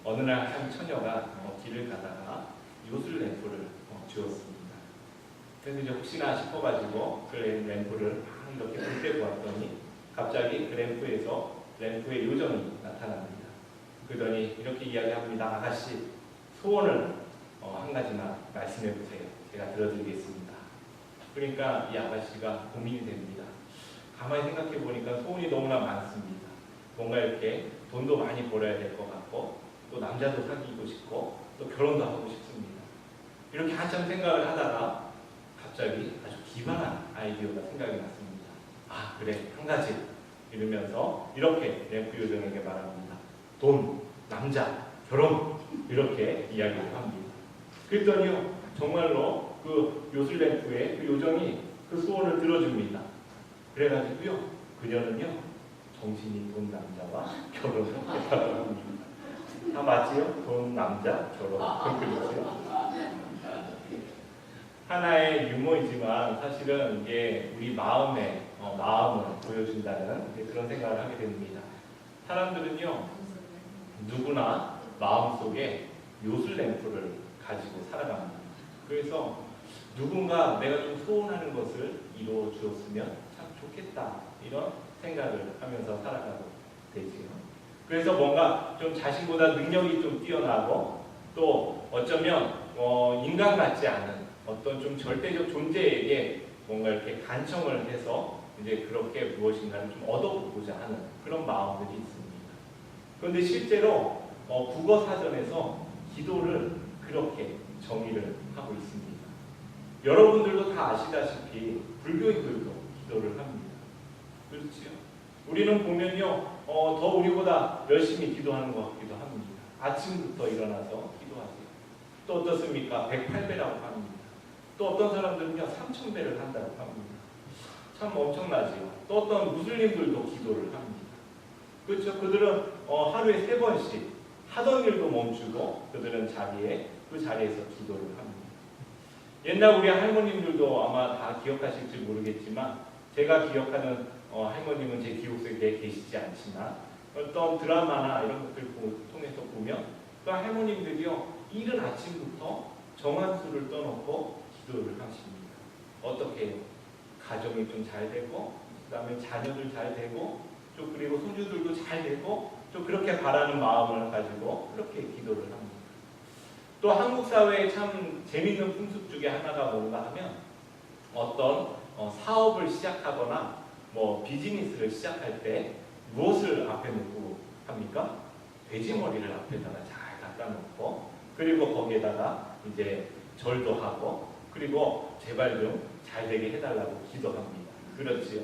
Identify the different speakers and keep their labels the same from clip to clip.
Speaker 1: 어느 날 한 처녀가 길을 가다가 요술 램프를 주었습니다. 그래서 이제 혹시나 싶어가지고 그 램프를 이렇게 불때 보았더니 갑자기 그 램프의 요정이 나타납니다. 그러더니 이렇게 이야기합니다. 아가씨, 소원을 한 가지만 말씀해 보세요. 제가 들어드리겠습니다. 그러니까 이 아가씨가 고민이 됩니다. 가만히 생각해 보니까 소원이 너무나 많습니다. 뭔가 이렇게 돈도 많이 벌어야 될 것 같고, 또 남자도 사귀고 싶고, 또 결혼도 하고 싶습니다. 이렇게 한참 생각을 하다가 갑자기 아주 기발한 아이디어가 생각이 났습니다. 아, 그래, 한 가지. 이러면서 이렇게 램프 요정에게 말합니다. 돈, 남자, 결혼, 이렇게 이야기를 합니다. 그랬더니요, 정말로 그 요술 램프의 그 요정이 그 소원을 들어줍니다. 그래가지고요, 그녀는요, 정신이 돈, 남자와 결혼을 했다고 합니다. 다 맞지요? 돈, 남자, 결혼. 그렇죠? 하나의 유머이지만 사실은 이게 우리 마음을 보여준다는 그런 생각을 하게 됩니다. 사람들은요, 누구나 마음속에 요술 램프를 가지고 살아갑니다. 그래서 누군가 내가 좀 소원하는 것을 이루어 주었으면 참 좋겠다, 이런 생각을 하면서 살아가고 되지요. 그래서 뭔가 좀 자신보다 능력이 좀 뛰어나고, 또 어쩌면 인간 같지 않은 어떤 좀 절대적 존재에게 뭔가 이렇게 간청을 해서 이제 그렇게 무엇인가를 좀 얻어보고자 하는 그런 마음들이 있습니다. 그런데 실제로 국어 사전에서 기도를 그렇게 정의를 하고 있습니다. 여러분들도 다 아시다시피 불교인들도 기도를 합니다. 그렇지요? 우리는 보면요, 더 우리보다 열심히 기도하는 것 같기도 합니다. 아침부터 일어나서 기도하세요. 또 어떻습니까? 108배라고 합니다. 또 어떤 사람들은요, 3000배를 한다고 합니다. 참 엄청나지요. 또 어떤 무슬림들도 기도를 합니다. 그렇죠? 그들은 하루에 3번씩 하던 일도 멈추고 그들은 그 자리에서 기도를 합니다. 옛날 우리 할머님들도 아마 다 기억하실지 모르겠지만, 제가 기억하는 할머님은 제 기억 속에 계시지 않지만 어떤 드라마나 이런 것들을 통해서 보면 그 할머님들이요, 이른 아침부터 정한수를 떠놓고 기도를 하십니다. 어떻게 해요? 가정이 좀 잘 되고, 그 다음에 자녀들 잘 되고, 또 그리고 손주들도 잘 되고, 또 그렇게 바라는 마음을 가지고 그렇게 기도를 합니다. 또 한국 사회에 참 재미있는 풍습 중에 하나가 뭔가 하면, 어떤 사업을 시작하거나 비즈니스를 시작할 때 무엇을 앞에 놓고 합니까? 돼지머리를 앞에다가 잘 갖다 놓고, 그리고 거기에다가 이제 절도 하고, 그리고 제발 좀 잘 되게 해달라고 기도합니다. 그렇지요?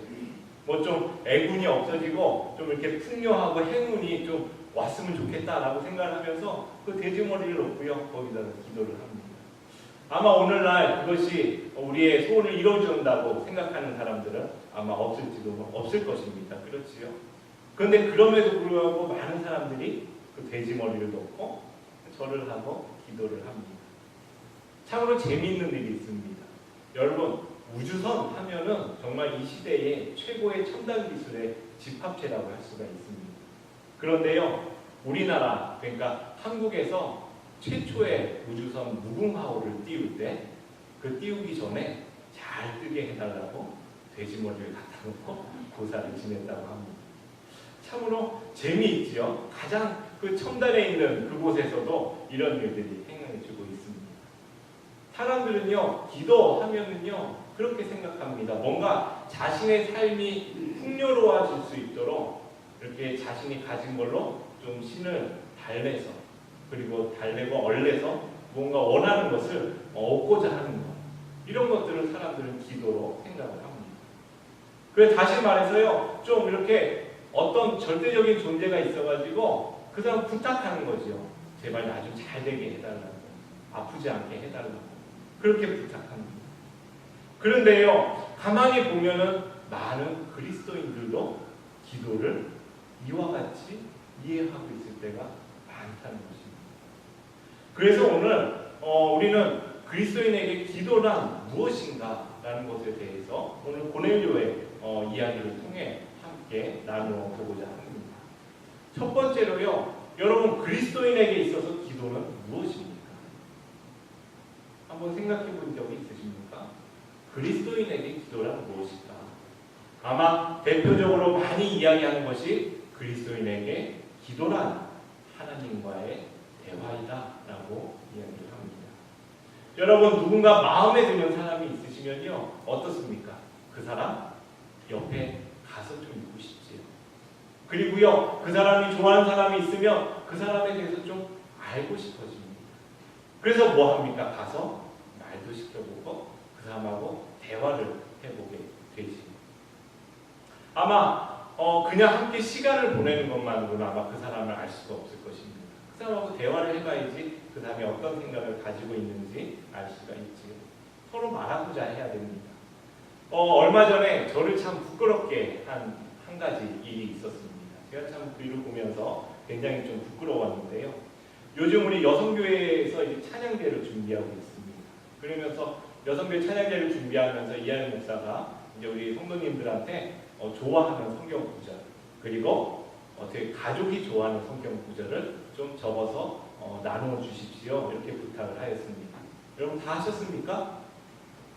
Speaker 1: 좀 애군이 없어지고 좀 이렇게 풍요하고 행운이 좀 왔으면 좋겠다라고 생각을 하면서 그 돼지머리를 놓고요, 거기다가 기도를 합니다. 아마 오늘날 그것이 우리의 소원을 이루어준다고 생각하는 사람들은 아마 없을 것입니다. 그렇지요? 그런데 그럼에도 불구하고 많은 사람들이 그 돼지머리를 놓고 절을 하고 기도를 합니다. 참으로 재미있는 일이 있습니다. 여러분, 우주선 하면은 정말 이 시대의 최고의 첨단 기술의 집합체라고 할 수가 있습니다. 그런데요, 우리나라, 그러니까 한국에서 최초의 우주선 무궁화호를 띄울 때 그 띄우기 전에 잘 뜨게 해달라고 돼지머리를 갖다 놓고 고사를 지냈다고 합니다. 참으로 재미있지요. 가장 그 첨단에 있는 그곳에서도 이런 일들이 행해지고 있습니다. 사람들은요, 기도하면은요, 그렇게 생각합니다. 뭔가 자신의 삶이 풍요로워질 수 있도록 이렇게 자신이 가진 걸로 좀 신을 달래서, 그리고 달래고 얼래서 뭔가 원하는 것을 얻고자 하는 것, 이런 것들을 사람들은 기도로 생각을 합니다. 그래서 다시 말해서요, 좀 이렇게 어떤 절대적인 존재가 있어가지고 그 사람 부탁하는 거죠. 제발 나 좀 잘 되게 해달라고, 아프지 않게 해달라고, 그렇게 부탁합니다. 그런데요, 가만히 보면은 많은 그리스도인들도 기도를 이와 같이 이해하고 있을 때가 많다는 것입니다. 그래서 오늘 우리는 그리스도인에게 기도란 무엇인가 라는 것에 대해서 오늘 고넬료의 이야기를 통해 함께 나누어 보고자 합니다. 첫 번째로요, 여러분 그리스도인에게 있어서 기도는 무엇입니까? 한번 생각해 본 적이 있으십니까? 그리스도인에게 기도란 무엇일까? 아마 대표적으로 많이 이야기하는 것이 그리스도인에게 기도란 하나님과의 대화이다라고 이야기를 합니다. 여러분 누군가 마음에 드는 사람이 있으시면요 어떻습니까? 그 사람 옆에 가서 좀 있고 싶지요. 그리고요 그 사람이 좋아하는 사람이 있으면 그 사람에 대해서 좀 알고 싶어집니다. 그래서 뭐 합니까? 가서 말도 시켜보고 그 사람하고 대화를 해보게 되지. 아마 그냥 함께 시간을 보내는 것만으로는 아마 그 사람을 알 수가 없을 것입니다. 그 사람하고 대화를 해봐야지 그 사람이 어떤 생각을 가지고 있는지 알 수가 있지요. 서로 말하고자 해야 됩니다. 얼마 전에 저를 참 부끄럽게 한 가지 일이 있었습니다. 제가 참 그 일을 보면서 굉장히 좀 부끄러웠는데요. 요즘 우리 여성교회에서 이제 찬양대를 준비하고 있습니다. 그러면서 여성교회 찬양대를 준비하면서 이하연 목사가 이제 우리 성도님들한테 좋아하는 성경 구절 그리고 어떻게 가족이 좋아하는 성경 구절을 좀 적어서 나누어 주십시오 이렇게 부탁을 하였습니다. 여러분 다 하셨습니까?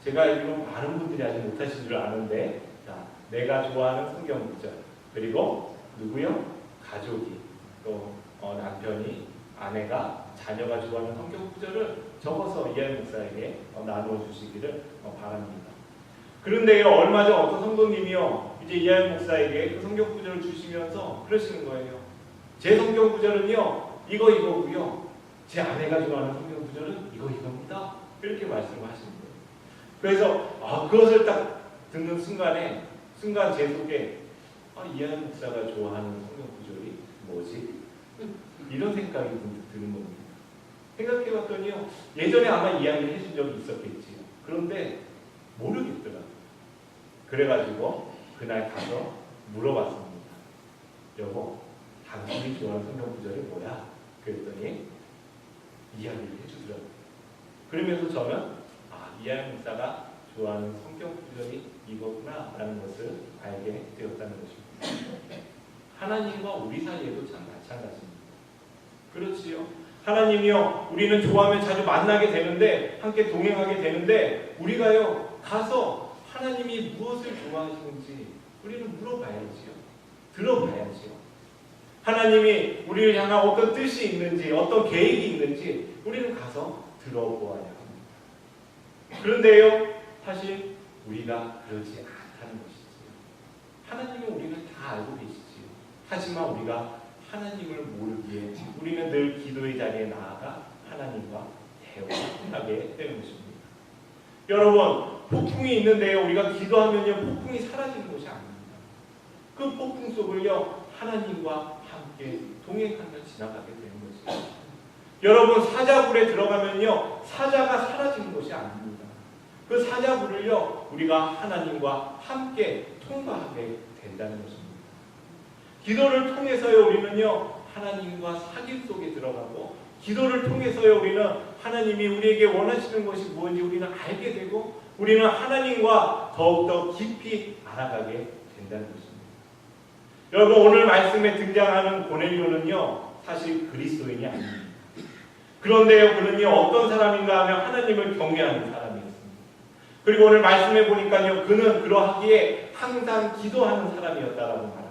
Speaker 1: 제가 알기로 많은 분들이 아직 못하신 줄 아는데 자, 내가 좋아하는 성경 구절 그리고 누구요? 가족이 또 남편이 아내가 자녀가 좋아하는 성경 구절을 적어서 이하연 목사에게 나누어 주시기를 바랍니다. 그런데요 얼마 전 어떤 성도님이요 이제 이하연 목사에게 그 성경 구절을 주시면서 그러시는 거예요. 제 성경 구절은요 이거고요. 제 아내가 좋아하는 성경 구절은 이겁니다. 이렇게 말씀을 하시는 거예요. 그래서 그것을 딱 듣는 순간 제 속에 이하연 목사가 좋아하는 성경 구절이 뭐지? 이런 생각이 드는 겁니다. 생각해봤더니요 예전에 아마 이야기를 해준 적이 있었겠지요. 그런데 모르겠더라고요. 그래가지고 그날 가서 물어봤습니다. 여보, 당신이 좋아하는 성경 구절이 뭐야? 그랬더니 이야기를 해주더라고요. 그러면서 저는 이하연 목사가 좋아하는 성경 구절이 이거구나 라는 것을 알게 되었다는 것입니다. 하나님과 우리 사이에도 참 마찬가지입니다. 그렇지요. 하나님이요 우리는 좋아하면 자주 만나게 되는데 함께 동행하게 되는데 우리가요 가서 하나님이 무엇을 좋아하시는지 우리는 물어봐야지요. 들어봐야지요. 하나님이 우리를 향한 어떤 뜻이 있는지 어떤 계획이 있는지 우리는 가서 들어보아야 합니다. 그런데요 사실 우리가 그러지 않다는 것이지요. 하나님은 우리를 다 알고 계시지요. 하지만 우리가 하나님을 모르기에 우리는 늘 기도의 자리에 나아가 하나님과 대화하게 되는 것입니다. 여러분 폭풍이 있는데요 우리가 기도하면요 폭풍이 사라지는 것이 아닙니다. 그 폭풍 속을요 하나님과 함께 동행하며 지나가게 되는 것입니다. 여러분 사자굴에 들어가면요 사자가 사라지는 것이 아닙니다. 그 사자굴을요 우리가 하나님과 함께 통과하게 된다는 것입니다. 기도를 통해서요 우리는요 하나님과 사귐 속에 들어가고 기도를 통해서요 우리는 하나님이 우리에게 원하시는 것이 무엇인지 우리는 알게 되고 우리는 하나님과 더욱더 깊이 알아가게 된다는 것입니다. 여러분 오늘 말씀에 등장하는 고넬료는요 사실 그리스도인이 아닙니다. 그런데요 그는요 어떤 사람인가 하면 하나님을 경외하는 사람이었습니다. 그리고 오늘 말씀해 보니까요 그는 그러하기에 항상 기도하는 사람이었다라고 말합니다.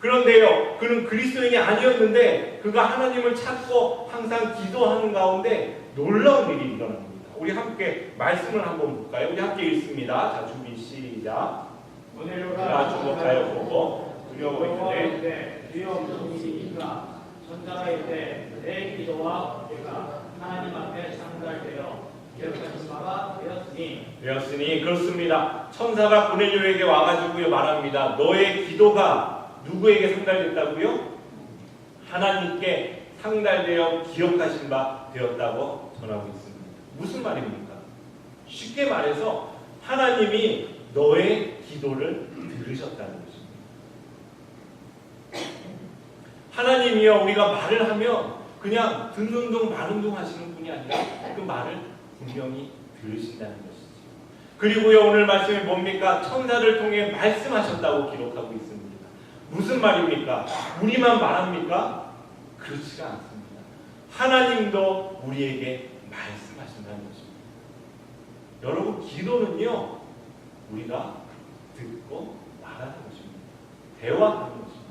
Speaker 1: 그런데요 그는 그리스도인이 아니었는데 그가 하나님을 찾고 항상 기도하는 가운데 놀라운 일이 일어납니다. 우리 함께 말씀을 한번 볼까요? 우리 함께 읽습니다. 자 준비 시작. 고넬료가 주목하여 보고 두려워 이르되 주여 무슨 일이니까 천사가 이르되 내 기도와 내가 하나님 앞에 상달되어 기억하신 바가 되었으니 그렇습니다. 천사가 고넬료에게 와가지고요 말합니다. 너의 기도가 누구에게 상달됐다고요? 하나님께 상달되어 기억하신 바 되었다고 전하고 있습니다. 무슨 말입니까? 쉽게 말해서 하나님이 너의 기도를 들으셨다는 것입니다. 하나님이요 우리가 말을 하면 그냥 듣는 둥 마는 둥 하시는 분이 아니라 그 말을 분명히 들으신다는 것이죠. 그리고요 오늘 말씀이 뭡니까? 천사를 통해 말씀하셨다고 기록하고 있습니다. 무슨 말입니까? 우리만 말합니까? 그렇지가 않습니다. 하나님도 우리에게 말씀하신다는 것입니다. 여러분, 기도는요, 우리가 듣고 말하는 것입니다. 대화하는 것입니다.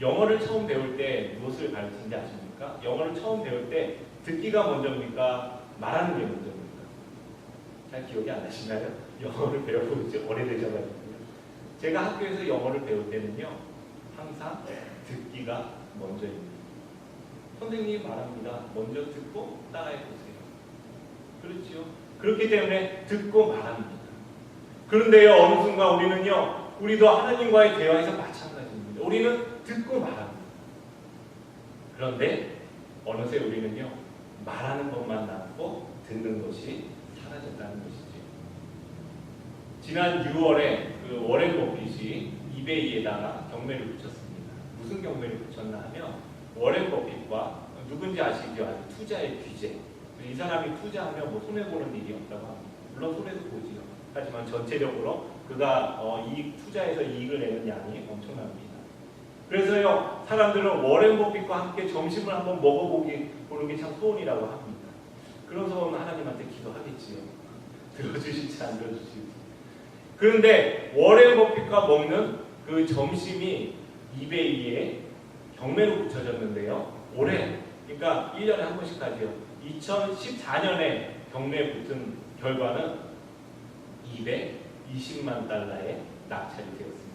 Speaker 1: 영어를 처음 배울 때 무엇을 가르치는지 아십니까? 영어를 처음 배울 때 듣기가 먼저입니까? 말하는 게 먼저입니까? 잘 기억이 안 나시나요? 영어를 배워본 지 오래되셔가지고요. 제가 학교에서 영어를 배울 때는요, 항상 듣기가 먼저입니다. 선생님이 말합니다. 먼저 듣고 따라해보세요. 그렇죠? 그렇기 때문에 듣고 말합니다. 그런데요, 어느 순간 우리는요, 우리도 하나님과의 대화에서 마찬가지입니다. 우리는 듣고 말합니다. 그런데 어느새 우리는요, 말하는 것만 남고 듣는 것이 사라졌다는 것이죠. 지난 6월에 그 워렌 버핏이 이베이에다가 경매를 붙였습니다. 무슨 경매를 붙였나 하면 워렌 버핏과 누군지 아시죠? 아주 투자의 귀재. 이 사람이 투자하면 뭐 손해보는 일이 없다고 합니다. 물론 손해도 보지요. 하지만 전체적으로 그가 투자에서 이익을 내는 양이 엄청납니다. 그래서요, 사람들은 워렌 버핏과 함께 점심을 한번 보는 게 참 소원이라고 합니다. 그런 소원은 하나님한테 기도하겠지요. 들어주실지 안 들어주실지. 그런데 워렌 버핏과 먹는 그 점심이 이베이에 경매로 붙여졌는데요. 올해, 그러니까 1년에 한 번씩 하죠. 2014년에 경매에 붙은 결과는 220만 달러에 낙찰이 되었습니다.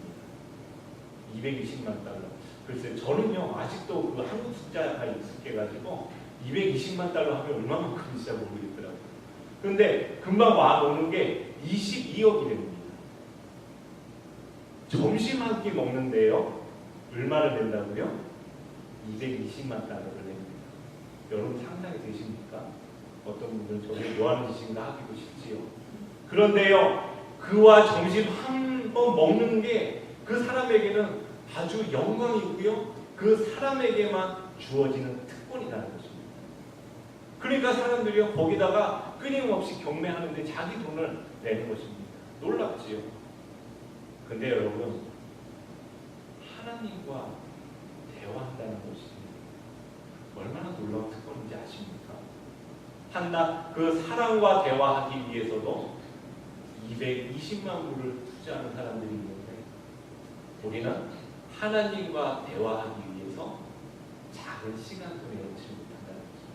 Speaker 1: 220만 달러. 글쎄요, 저는요, 아직도 그 한국 숫자가 익숙해가지고 220만 달러 하면 얼마만큼인지 잘 모르겠더라고요. 그런데 금방 와오는 게 22억이 됩니다. 점심 한 끼 먹는데요, 얼마를 낸다고요? 220만 달러를 냅니다. 여러분 상상이 되십니까? 어떤 분들은 저게 뭐 하는 짓인가 하기도 쉽지요. 그런데요, 그와 점심 한 번 먹는 게 그 사람에게는 아주 영광이고요, 그 사람에게만 주어지는 특권이라는 것입니다. 그러니까 사람들이요, 거기다가 끊임없이 경매하는데 자기 돈을 내는 것입니다. 놀랍지요. 근데 여러분, 하나님과 대화한다는 것이 얼마나 놀라운 특권인지 아십니까? 그 사람과 대화하기 위해서도 220만 불을 투자하는 사람들이 있는데, 우리는 하나님과 대화하기 위해서 작은 시간 손에 넣지 못한다는 것입니다.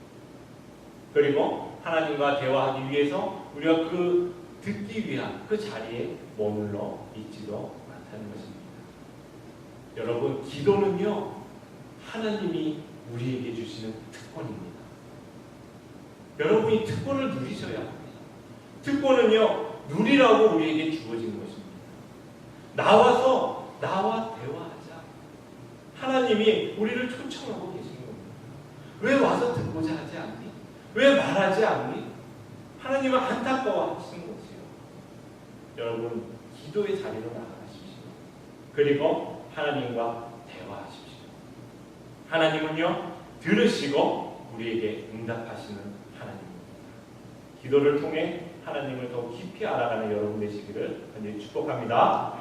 Speaker 1: 그리고 하나님과 대화하기 위해서 우리가 그 듣기 위한 그 자리에 머물러 있지도 않다는 것입니다. 여러분, 기도는요, 하나님이 우리에게 주시는 특권입니다. 여러분이 특권을 누리셔야 합니다. 특권은요, 누리라고 우리에게 주어진 것입니다. 나와 대화하자. 하나님이 우리를 초청하고 계시는 겁니다. 왜 와서 듣고자 하지 않니? 왜 말하지 않니? 하나님은 안타까워하시는 것이요. 여러분, 기도의 자리로 나아가십시오. 그리고 하나님과 대화하십시오. 하나님은요, 들으시고 우리에게 응답하시는 하나님입니다. 기도를 통해 하나님을 더 깊이 알아가는 여러분 되시기를 간절히 축복합니다.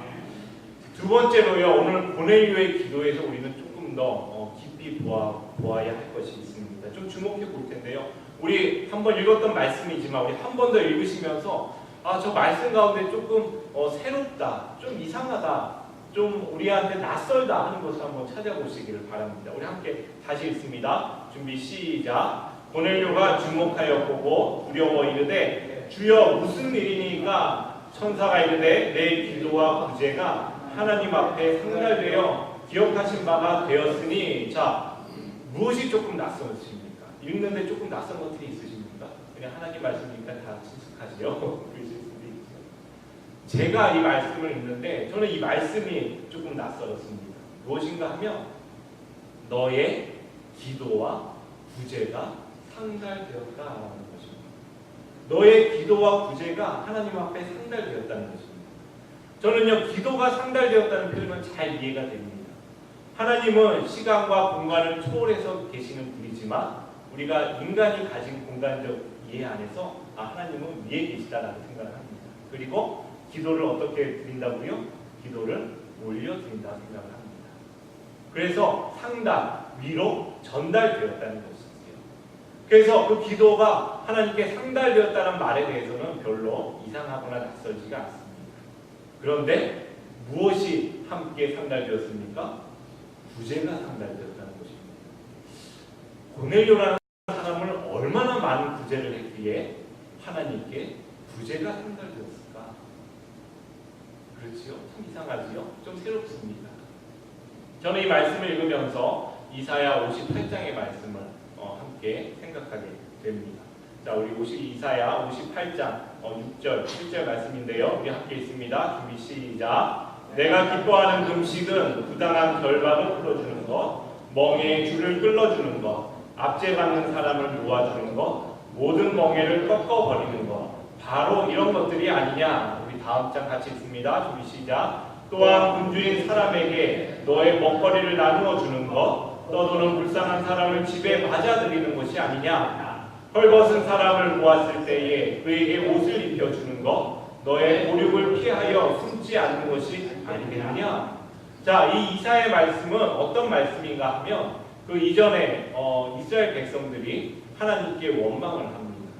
Speaker 1: 두 번째로요, 오늘 고넬료의 기도에서 우리는 조금 더 깊이 보아야 할 것이 있습니다. 좀 주목해 볼 텐데요. 우리 한번 읽었던 말씀이지만 우리 한 번 더 읽으시면서 저 말씀 가운데 조금 새롭다, 좀 이상하다, 좀 우리한테 낯설다 하는 것을 한번 찾아보시기를 바랍니다. 우리 함께 다시 읽습니다. 준비 시작. 고넬료가 주목하여 보고 두려워 이르되 주여 무슨 일이니까? 천사가 이르되 내 기도와 구제가 하나님 앞에 상달되어 기억하신 바가 되었으니. 자, 무엇이 조금 낯설으십니까? 읽는데 조금 낯선 것들이 있으십니까? 그냥 하나님 말씀이니까 다 친숙하지요. 그러실 수도 있죠. 제가 이 말씀을 읽는데 저는 이 말씀이 조금 낯설었습니다. 무엇인가 하면 너의 기도와 구제가 상달되었다라는 것입니다. 너의 기도와 구제가 하나님 앞에 상달되었다는 것입니다. 저는요, 기도가 상달되었다는 표현은 잘 이해가 됩니다. 하나님은 시간과 공간을 초월해서 계시는 분이지만 우리가 인간이 가진 공간적 이해 안에서 하나님은 위에 계시다라는 생각을 합니다. 그리고 기도를 어떻게 드린다고요? 기도를 올려드린다고 생각을 합니다. 그래서 상단, 위로 전달되었다는 것이지요. 그래서 그 기도가 하나님께 상달되었다는 말에 대해서는 별로 이상하거나 낯설지가 않습니다. 그런데 무엇이 함께 상달되었습니까? 구제가 상달되었다는 것입니다. 고넬료라는 사람을 얼마나 많은 구제를 했기에 하나님께 구제가 상달되었을까? 그렇지요? 참 이상하지요? 좀 새롭습니다. 저는 이 말씀을 읽으면서 이사야 58장의 말씀을 함께 생각하게 됩니다. 자, 우리 이사야 58장 6절, 7절 말씀인데요. 우리 함께 있습니다. 준비 시작. 내가 기뻐하는 금식은 부당한 결박을 풀어주는 것, 멍에의 줄을 끌어주는 것, 압제받는 사람을 놓아주는 것, 모든 멍에를 꺾어버리는 것, 바로 이런 것들이 아니냐. 우리 다음 장 같이 있습니다. 준비 시작. 또한 군주인 사람에게 너의 먹거리를 나누어 주는 것, 떠도는 불쌍한 사람을 집에 맞아들이는 것이 아니냐. 헐벗은 사람을 보았을 때에 그에게 옷을 입혀주는 것, 너의 보륙을 피하여 숨지 않는 것이 아니겠느냐. 자, 이 이사의 말씀은 어떤 말씀인가 하면 그 이전에 이스라엘 백성들이 하나님께 원망을 합니다.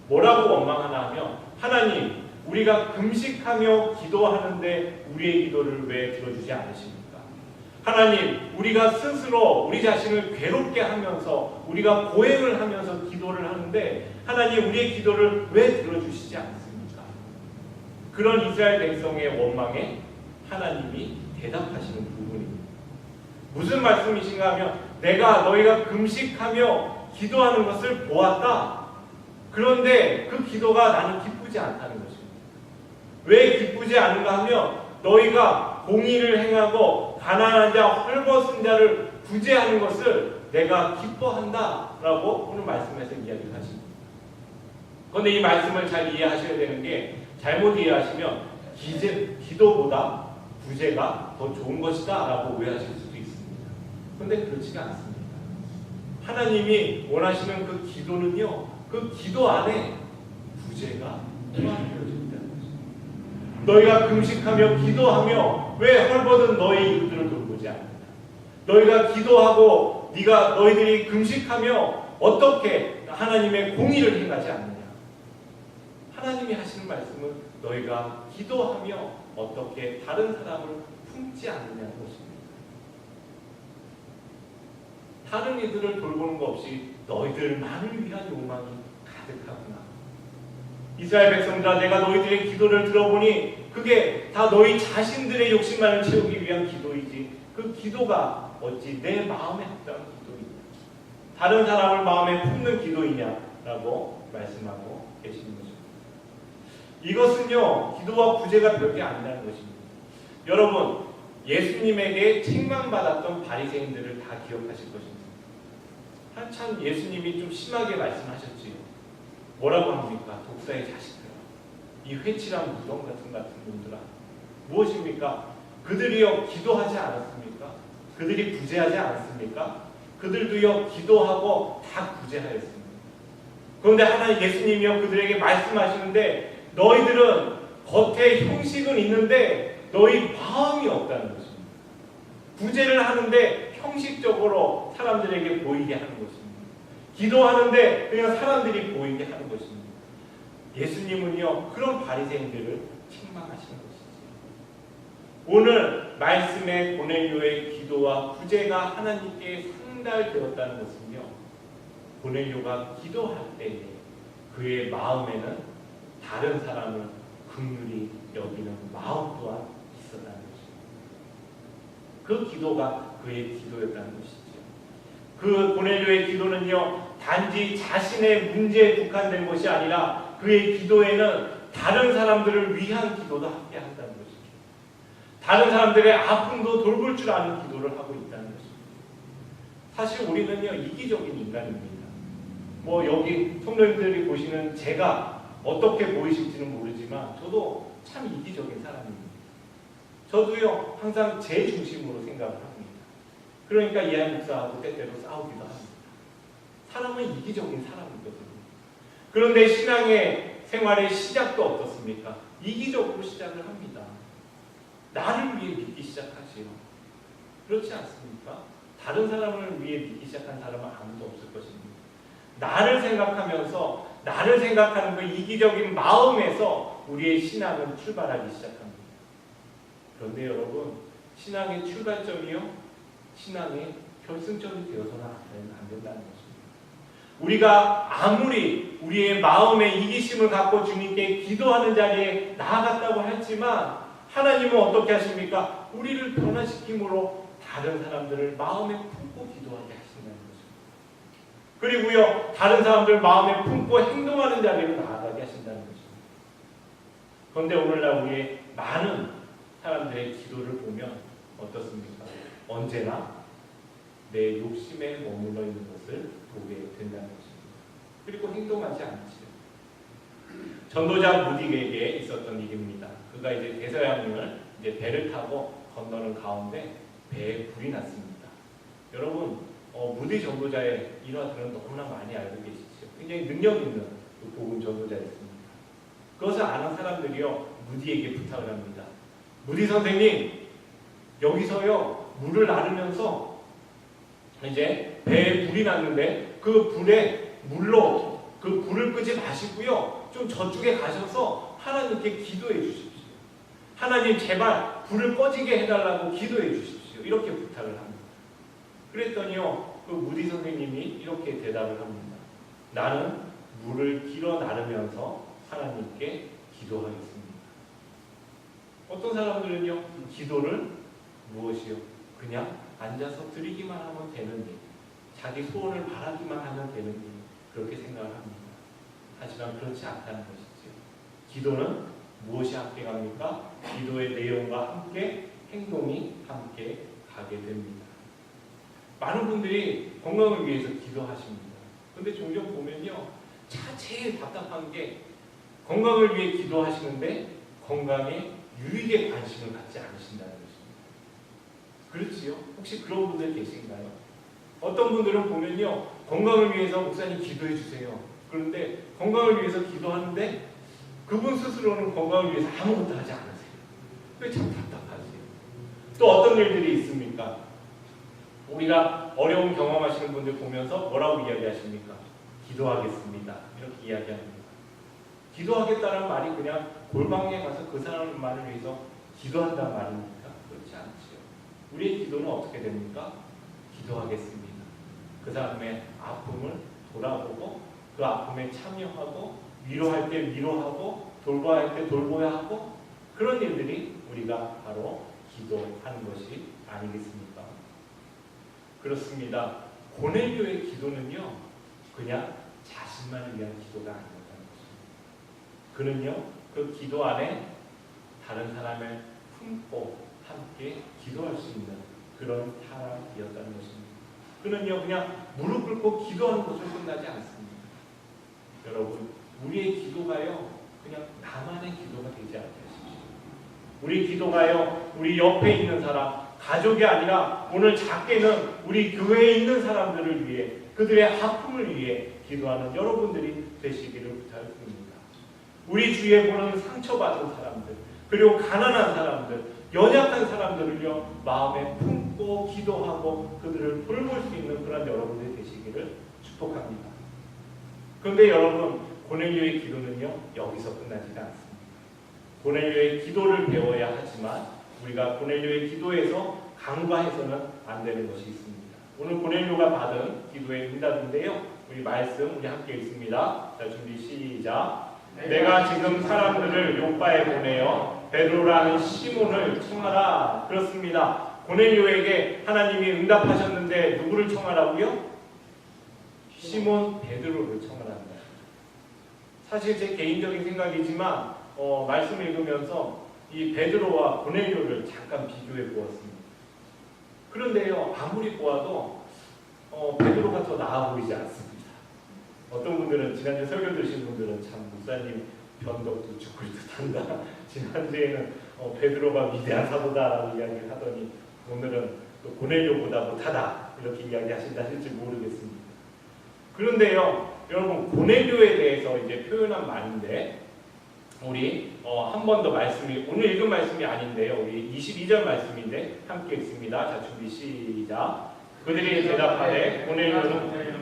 Speaker 1: 뭐라고 원망하나 하면, 하나님, 우리가 금식하며 기도하는데 우리의 기도를 왜 들어주지 않으십니까? 하나님, 우리가 스스로 우리 자신을 괴롭게 하면서 우리가 고행을 하면서 기도를 하는데 하나님, 우리의 기도를 왜 들어주시지 않습니까? 그런 이스라엘 백성의 원망에 하나님이 대답하시는 부분입니다. 무슨 말씀이신가 하면, 내가 너희가 금식하며 기도하는 것을 보았다. 그런데 그 기도가 나는 기쁘지 않다는 것입니다. 왜 기쁘지 않은가 하면, 너희가 공의를 행하고 가난한 자, 헐벗은 자를 구제하는 것을 내가 기뻐한다라고 오늘 말씀에서 이야기를 하십니다. 그런데 이 말씀을 잘 이해하셔야 되는 게, 잘못 이해하시면 기도보다 구제가 더 좋은 것이다 라고 오해하실 수도 있습니다. 그런데 그렇지가 않습니다. 하나님이 원하시는 그 기도는요, 그 기도 안에 구제가 포함되어진다는 것입니다. 너희가 금식하며 기도하며 왜 헐벗은 너희 이웃들을 돌보지 않느냐. 너희가 기도하고 너희들이 금식하며 어떻게 하나님의 공의를 행하지 않느냐. 하나님이 하시는 말씀은 너희가 기도하며 어떻게 다른 사람을 품지 않느냐는 것입니다. 다른 이들을 돌보는 것 없이 너희들만을 위한 욕망이 가득하구나. 이스라엘 백성들아, 내가 너희들의 기도를 들어보니 그게 다 너희 자신들의 욕심만을 채우기 위한 기도이지, 그 기도가 어찌 내 마음에 합당한 기도이냐, 다른 사람을 마음에 품는 기도이냐라고 말씀하고 계시는 것입니다. 이것은요, 기도와 구제가 별게 아니라는 것입니다. 여러분, 예수님에게 책망받았던 바리새인들을 다 기억하실 것입니다. 한참 예수님이 좀 심하게 말씀하셨지요. 뭐라고 합니까? 독사의 자식들아, 이 회칠한 무덤 같은 놈들아. 무엇입니까? 그들이요, 기도하지 않았습니까? 그들이 구제하지 않았습니까? 그들도요, 기도하고 다 구제하였습니다. 그런데 하나님 예수님이요, 그들에게 말씀하시는데, 너희들은 겉에 형식은 있는데 너희 마음이 없다는 것입니다. 구제를 하는데 형식적으로 사람들에게 보이게 하는 것입니다. 기도하는데 그냥 사람들이 보이게 하는 것입니다. 예수님은요, 그런 바리새인들을 책망하시는 것이죠. 오늘 말씀의 고넬료의 기도와 구제가 하나님께 상달되었다는 것은요, 고넬료가 기도할 때에 그의 마음에는 다른 사람을 긍휼히 여기는 마음 또한 있었다는 것입니다. 그 기도가 그의 기도였다는 것이죠. 그 고넬료의 기도는요, 단지 자신의 문제에 국한된 것이 아니라 그의 기도에는 다른 사람들을 위한 기도도 함께 한다는 것입니다. 다른 사람들의 아픔도 돌볼 줄 아는 기도를 하고 있다는 것입니다. 사실 우리는요, 이기적인 인간입니다. 여기 성도님들이 보시는 제가 어떻게 보이실지는 모르지만 저도 참 이기적인 사람입니다. 저도요, 항상 제 중심으로 생각을 합니다. 그러니까 이하이 목사하고 때때로 싸우기도 합니다. 사람은 이기적인 사람이거든요. 그런데 신앙의 생활의 시작도 어떻습니까? 이기적으로 시작을 합니다. 나를 위해 믿기 시작하지요. 그렇지 않습니까? 다른 사람을 위해 믿기 시작한 사람은 아무도 없을 것입니다. 나를 생각하면서 나를 생각하는 그 이기적인 마음에서 우리의 신앙은 출발하기 시작합니다. 그런데 여러분, 신앙의 출발점이요, 신앙의 결승점이 되어서는 안 된다는 것입니다. 우리가 아무리 우리의 마음의 이기심을 갖고 주님께 기도하는 자리에 나아갔다고 했지만 하나님은 어떻게 하십니까? 우리를 변화시킴으로 다른 사람들을 마음에 품고 기도하게 하신다는 것입니다. 그리고요, 다른 사람들 마음에 품고 행동하는 자리로 나아가게 하신다는 것입니다. 그런데 오늘날 우리의 많은 사람들의 기도를 보면 어떻습니까? 언제나 내 욕심에 머물러 있는 것을 보게 된다는 것입니다. 그리고 행동하지 않지요. 전도자 무딕에게 있었던 일입니다. 그가 이제 대서양을 이제 배를 타고 건너는 가운데 배에 불이 났습니다. 여러분, 무디 전도자의 일화들은 너무나 많이 알고 계시죠. 굉장히 능력 있는 그 복음 전도자였습니다. 그것을 아는 사람들이요, 무디에게 부탁을 합니다. 무디 선생님, 여기서요 물을 나르면서 이제 배에 불이 났는데 그 불에 물로 그 불을 끄지 마시고요, 좀 저쪽에 가셔서 하나님께 기도해 주십시오. 하나님 제발 불을 꺼지게 해달라고 기도해 주십시오. 이렇게 부탁을 합니다. 그랬더니요, 그 무디 선생님이 이렇게 대답을 합니다. 나는 물을 길어 나르면서 하나님께 기도하겠습니다. 어떤 사람들은요, 기도를 무엇이요? 그냥 앉아서 드리기만 하면 되는데, 자기 소원을 바라기만 하면 되는데 그렇게 생각을 합니다. 하지만 그렇지 않다는 것이죠. 기도는 무엇이 함께 갑니까? 기도의 내용과 함께 행동이 함께 가게 됩니다. 많은 분들이 건강을 위해서 기도하십니다. 그런데 종종 보면요, 제일 답답한 게 건강을 위해 기도하시는데 건강에 유익에 관심을 갖지 않으신다는 것입니다. 그렇지요? 혹시 그런 분들 계신가요? 어떤 분들은 보면요, 건강을 위해서 목사님 기도해 주세요. 그런데 건강을 위해서 기도하는데 그분 스스로는 건강을 위해서 아무것도 하지 않으세요. 왜 참 답답하세요? 또 어떤 일들이 있습니까? 우리가 어려운 경험하시는 분들 보면서 뭐라고 이야기하십니까? 기도하겠습니다. 이렇게 이야기합니다. 기도하겠다는 말이 그냥 골방에 가서 그 사람만을 위해서 기도한다는 말입니까? 그렇지 않지요. 우리의 기도는 어떻게 됩니까? 기도하겠습니다. 그 사람의 아픔을 돌아보고 그 아픔에 참여하고 위로할 때 위로하고 돌봐야 할 때 돌봐야 하고, 그런 일들이 우리가 바로 기도하는 것이 아니겠습니까? 그렇습니다. 고넬료의 기도는요, 그냥 자신만을 위한 기도가 아니었다는 것입니다. 그는요, 그 기도 안에 다른 사람을 품고 함께 기도할 수 있는 그런 사람이었다는 것입니다. 그는요, 그냥 무릎 꿇고 기도하는 것으로 끝나지 않습니다. 여러분, 우리의 기도가요, 그냥 나만의 기도가 되지 않게 하십시오. 우리 기도가요, 우리 옆에 있는 사람, 가족이 아니라 오늘 작게는 우리 교회에 있는 사람들을 위해, 그들의 아픔을 위해 기도하는 여러분들이 되시기를 부탁드립니다. 우리 주위에 보는 상처받은 사람들, 그리고 가난한 사람들, 연약한 사람들을요, 마음에 품고 기도하고 그들을 돌볼 수 있는 그런 여러분들이 되시기를 축복합니다. 그런데 여러분, 고넬료의 기도는요, 여기서 끝나지가 않습니다. 고넬료의 기도를 배워야 하지만 우리가 고넬료의 기도에서 간과해서는 안 되는 것이 있습니다. 오늘 고넬료가 받은 기도의 응답인데요, 우리 말씀 우리 함께 읽습니다. 자, 준비 시작. 내가 지금 사람들을 요바에 보내어 베드로라는 시몬을 청하라. 그렇습니다. 고넬료에게 하나님이 응답하셨는데 누구를 청하라고요? 시몬 베드로를 청하랍니다. 사실 제 개인적인 생각이지만 말씀 읽으면서 이 베드로와 고넬료를 잠깐 비교해 보았습니다. 그런데요, 아무리 보아도 베드로가 더 나아 보이지 않습니다. 어떤 분들은, 지난주 설교 들으신 분들은 참 목사님 변덕도 죽을 듯한다. 지난주에는 베드로가 위대한 사도다라고 이야기를 하더니 오늘은 또 고넬료보다 못하다 이렇게 이야기하신다 할지 모르겠습니다. 그런데요, 여러분, 고넬료에 대해서 이제 표현한 말인데 우리 한 번 더 말씀이 오늘 읽은 말씀이 아닌데요. 우리 22절 말씀인데 함께 읽습니다. 자, 준비 시작. 그들이 대답하되 고넬료는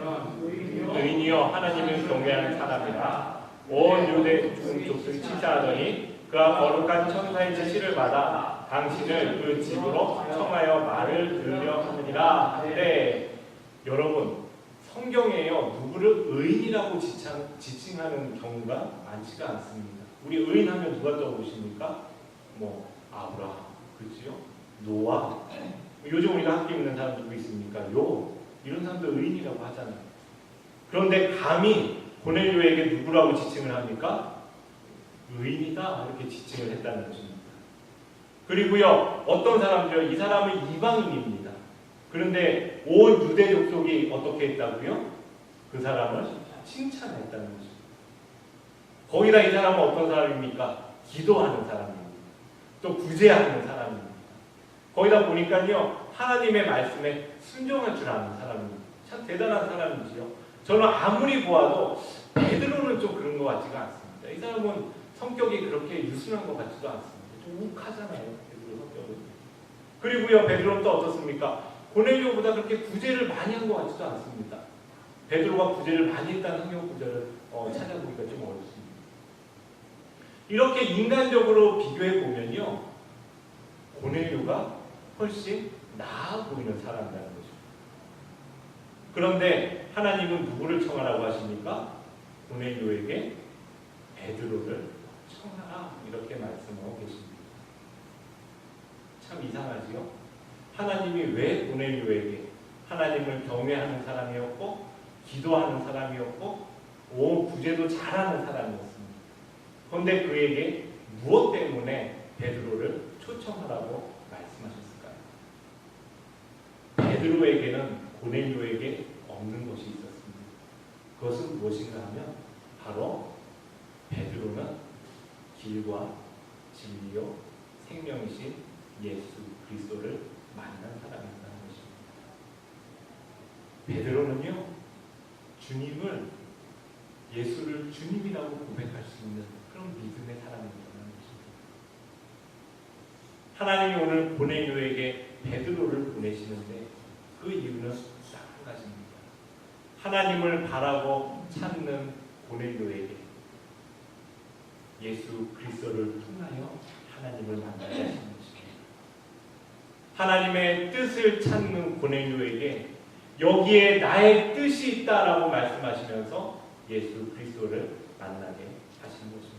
Speaker 1: 의인이여 하나님을 경외하는 사람이라 온 유대 족속이 치사하더니 그가 거룩한 천사의 지시를 받아 당신을 그 집으로 청하여 말을 들으려 하느니라 하는데, 여러분 성경에요 누구를 의인이라고 지칭하는 경우가 많지가 않습니다. 우리 의인하면 누가 떠오르십니까? 뭐 아브라함, 그렇지요? 노아. 요즘 우리가 함께 있는 사람 누구 있습니까? 이런 사람도 의인이라고 하잖아요. 그런데 감히 고넬료에게 누구라고 지칭을 합니까? 의인이다 이렇게 지칭을 했다는 것입니다. 그리고요 어떤 사람들요 이 사람은 이방인입니다. 그런데 온 유대 족속이 어떻게 했다고요? 그 사람을 칭찬했다는 것입니다. 거기다 이 사람은 어떤 사람입니까? 기도하는 사람입니다. 또 구제하는 사람입니다. 거기다 보니까요 하나님의 말씀에 순종할 줄 아는 사람입니다. 참 대단한 사람이지요. 저는 아무리 보아도 베드로는 좀 그런 것 같지가 않습니다. 이 사람은 성격이 그렇게 유순한 것 같지도 않습니다. 좀 욱하잖아요, 베드로 성격은. 그리고요 베드로는 또 어떻습니까? 고넬료보다 그렇게 구제를 많이 한 것 같지도 않습니다. 베드로가 구제를 많이 했다는 성경 구절을 찾아보기가 좀 어렵습니다. 이렇게 인간적으로 비교해 보면요 고넬료가 훨씬 나아 보이는 사람이라는 거죠. 그런데 하나님은 누구를 청하라고 하십니까? 고넬료에게 베드로를 청하라 이렇게 말씀하고 계십니다. 참 이상하지요? 하나님이 왜 고넬료에게 하나님을 경외하는 사람이었고 기도하는 사람이었고 구제도 잘하는 사람이었습니다. 그런데 그에게 무엇 때문에 베드로를 초청하라고 말씀하셨을까요? 베드로에게는 고넬료에게 없는 것이 있었습니다. 그것은 무엇인가 하면 바로 베드로는 길과 진리요 생명이신 예수 그리스도를 만난 사람이라는 것입니다. 베드로는요 주님을 예수를 주님이라고 고백할 수 있는 그런 믿음의 사람이라는 것입니다. 하나님이 오늘 고넬료에게 베드로를 보내시는데 그 이유는 딱 한 가지입니다. 하나님을 바라고 찾는 고넬료에게 예수 그리스도를 통하여 하나님을 만나게 하시는 것입니다. 하나님의 뜻을 찾는 고넬료에게 여기에 나의 뜻이 있다라고 말씀하시면서 예수 그리스도를 만나게 하신 것입니다.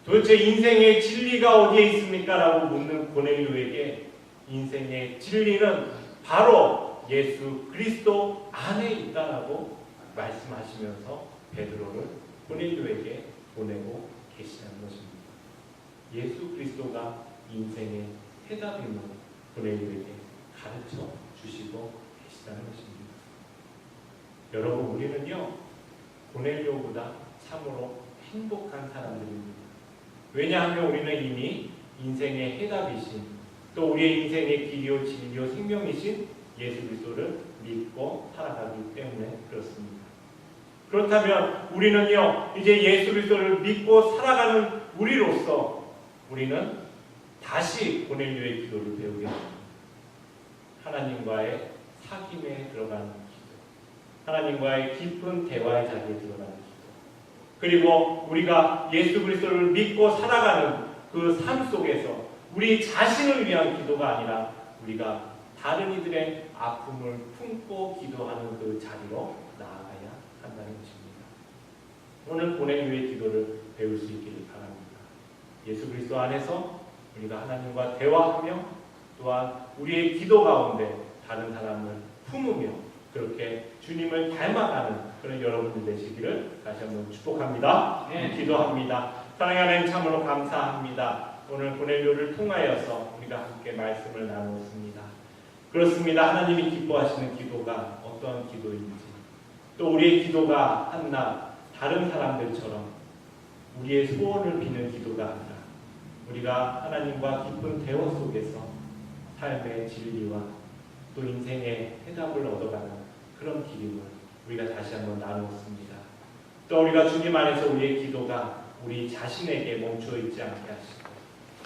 Speaker 1: 도대체 인생의 진리가 어디에 있습니까? 라고 묻는 고넬료에게 인생의 진리는 바로 예수 그리스도 안에 있다라고 말씀하시면서 베드로를 고넬료에게 보내고 계시다는 것입니다. 예수 그리스도가 인생의 해답임을 고넬료에게 가르쳐 주시고 계시다는 것입니다. 여러분 우리는요 고넬료보다 참으로 행복한 사람들입니다. 왜냐하면 우리는 이미 인생의 해답이신 또 우리의 인생의 길이요 진리요 생명이신 예수 그리스도를 믿고 살아가기 때문에 그렇습니다. 그렇다면 우리는요 이제 예수 그리스도를 믿고 살아가는 우리로서 우리는 다시 고넬료의 기도를 배우게 합니다. 하나님과의 사귐에 들어가는 기도, 하나님과의 깊은 대화의 자리에 들어가는 기도, 그리고 우리가 예수 그리스도를 믿고 살아가는 그 삶 속에서 우리 자신을 위한 기도가 아니라 우리가 다른 이들의 아픔을 품고 기도하는 그 자리로 나아가야 한다는 것입니다. 오늘 고넬료의 기도를 배울 수 있기를 바랍니다. 예수 그리스도 안에서 우리가 하나님과 대화하며 또한 우리의 기도 가운데 다른 사람을 품으며 그렇게 주님을 닮아가는 그런 여러분들 되시기를 다시 한번 축복합니다. 기도합니다. 사랑하는 하나님 참으로 감사합니다. 오늘 고넬료를 통하여서 우리가 함께 말씀을 나누었습니다. 그렇습니다. 하나님이 기뻐하시는 기도가 어떤 기도인지 또 우리의 기도가 한낱 다른 사람들처럼 우리의 소원을 비는 기도가 아니라 우리가 하나님과 깊은 대화 속에서 삶의 진리와 또 인생의 해답을 얻어가는 그런 길임을 우리가 다시 한번 나누었습니다. 또 우리가 주님 안에서 우리의 기도가 우리 자신에게 멈추어 있지 않게 하시고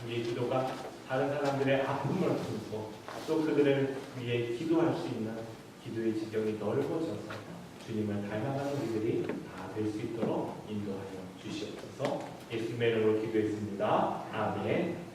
Speaker 1: 우리의 기도가 다른 사람들의 아픔을 품고 또 그들을 위해 기도할 수 있는 기도의 지경이 넓어져서 주님을 닮아가는 우리들이 다 될 수 있도록 인도하여 주시옵소서. 예수님의 이름으로 기도했습니다. 아멘.